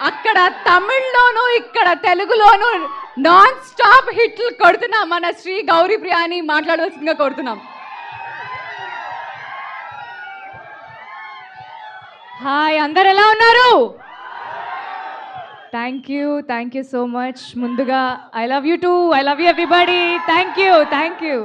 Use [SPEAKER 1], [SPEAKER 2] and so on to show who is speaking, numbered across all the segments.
[SPEAKER 1] అక్కడ తమిళ్లోను ఇక్కడ తెలుగులోను non stop హిట్లు కొడుతున్నాం. మన శ్రీ గౌరీ ప్రియాని మాట్లాడవలసిందిగా కోరుతున్నాం. హాయ్, అందరు ఎలా ఉన్నారు? Thank you so much. ముందుగా I love you too, I love you everybody. Thank you.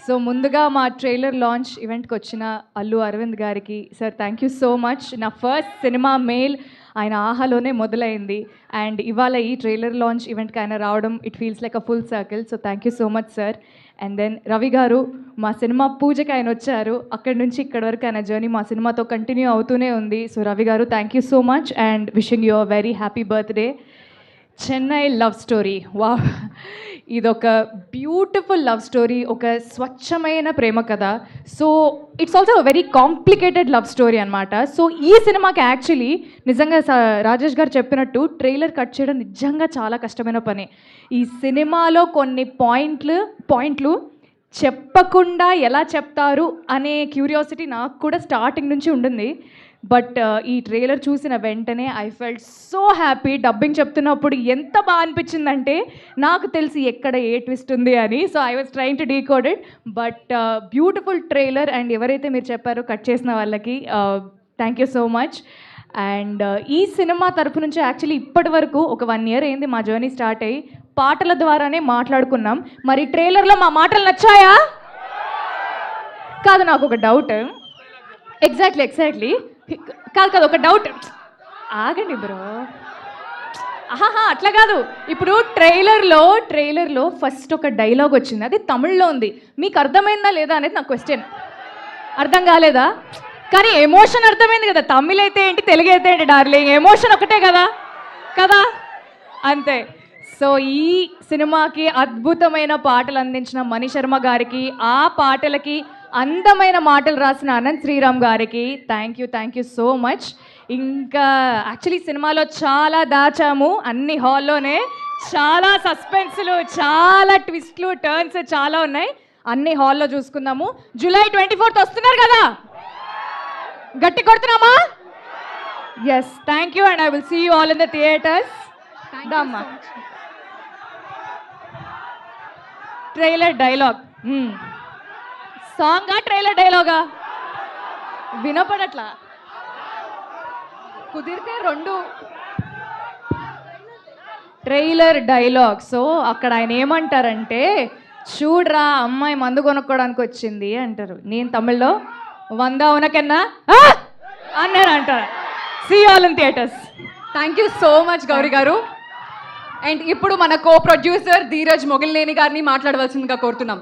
[SPEAKER 1] So ముందుగా మా ట్రైలర్ లాంచ్ ఈవెంట్కి వచ్చిన అల్లు అరవింద్ గారికి sir thank you so much. నా ఫస్ట్ సినిమా మెయిల్ ఆయన ఆహాలోనే మొదలైంది అండ్ ఇవాళ ఈ ట్రైలర్ లాంచ్ ఈవెంట్కి ఆయన రావడం it feels like a full circle. So thank you so much sir. And then Ravi గారు మా సినిమా పూజకి ఆయన వచ్చారు. అక్కడి నుంచి ఇక్కడి వరకు ఆయన జర్నీ మా సినిమాతో కంటిన్యూ అవుతూనే ఉంది. సో రవి గారు thank you so much and wishing you a very happy birthday. Chennai love story, వా, ఇదొక బ్యూటిఫుల్ లవ్ స్టోరీ, ఒక స్వచ్ఛమైన ప్రేమ కథ. So it's also very complicated love story అనమాట. సో ఈ సినిమాకి యాక్చువల్లీ నిజంగా రాజేష్ గారు చెప్పినట్టు ట్రైలర్ కట్ చేయడం నిజంగా చాలా కష్టమైన పని. ఈ సినిమాలో కొన్ని పాయింట్లు చెప్పకుండా ఎలా చెప్తారు అనే క్యూరియాసిటీ నాకు కూడా స్టార్టింగ్ నుంచి ఉండింది. బట్ ఈ ట్రైలర్ చూసిన వెంటనే I felt so happy. Dubbing చెప్తున్నప్పుడు ఎంత బాగా అనిపించిందంటే నాకు తెలిసి ఎక్కడ ఏ ట్విస్ట్ ఉంది అని. So I was trying to decode it. But beautiful trailer and ఎవరైతే మీరు చెప్పారో కట్ చేసిన వాళ్ళకి thank you so much. And ఈ సినిమా తరపు నుంచి యాక్చువల్లీ ఇప్పటి వరకు ఒక 1 year అయింది మా జర్నీ స్టార్ట్ అయ్యి. పాటల ద్వారానే మాట్లాడుకున్నాం. మరి ట్రైలర్లో మా మాటలు నచ్చాయా? కాదు, నాకు ఒక డౌట్. ఎగ్జాక్ట్లీ కాదు ఒక డౌట్. ఆగండి బ్రో. అట్లా కాదు. ఇప్పుడు ట్రైలర్లో ఫస్ట్ ఒక డైలాగ్ వచ్చింది, అది తమిళ్లో ఉంది. మీకు అర్థమైందా లేదా అనేది నాకు క్వశ్చన్. అర్థం కాలేదా? కానీ ఎమోషన్ అర్థమైంది కదా. తమిళ్ అయితే ఏంటి, తెలుగు అయితే ఏంటి డార్లింగ్, ఎమోషన్ ఒకటే కదా అంతే. సో ఈ సినిమాకి అద్భుతమైన పాటలు అందించిన మణి శర్మ గారికి, ఆ పాటలకి అందమైన మాటలు రాసిన అనంత్ శ్రీరామ్ గారికి థ్యాంక్ యూ సో మచ్. ఇంకా యాక్చువల్లీ సినిమాలో చాలా దాచాము అన్ని హాల్లోనే. చాలా సస్పెన్స్లు, చాలా ట్విస్ట్లు, టర్న్స్ చాలా ఉన్నాయి. అన్ని హాల్లో చూసుకుందాము. July 24th వస్తున్నారు కదా, గట్టి కొడుతున్నామా? Yes, thank you and I will see you all in the theatres. దమ్మా ట్రైలర్ డైలాగ్ సాంగా ట్రైలర్ డైలాగా వినపడట్లా. కుదిరితే 2 ట్రైలర్ డైలాగ్. సో అక్కడ ఆయన ఏమంటారంటే, చూడరా అమ్మాయి మందు కొనుక్కోవడానికి వచ్చింది అంటారు. నేను తమిళ్లో 100 ఉనకన్నా అన్నారు అంటారు. See all in theatres. Thank you so much Gauri గారు. అండ్ ఇప్పుడు మన కో ప్రొడ్యూసర్ ధీరజ్ మొగిలినేని గారిని మాట్లాడవలసిందిగా కోరుతున్నాం.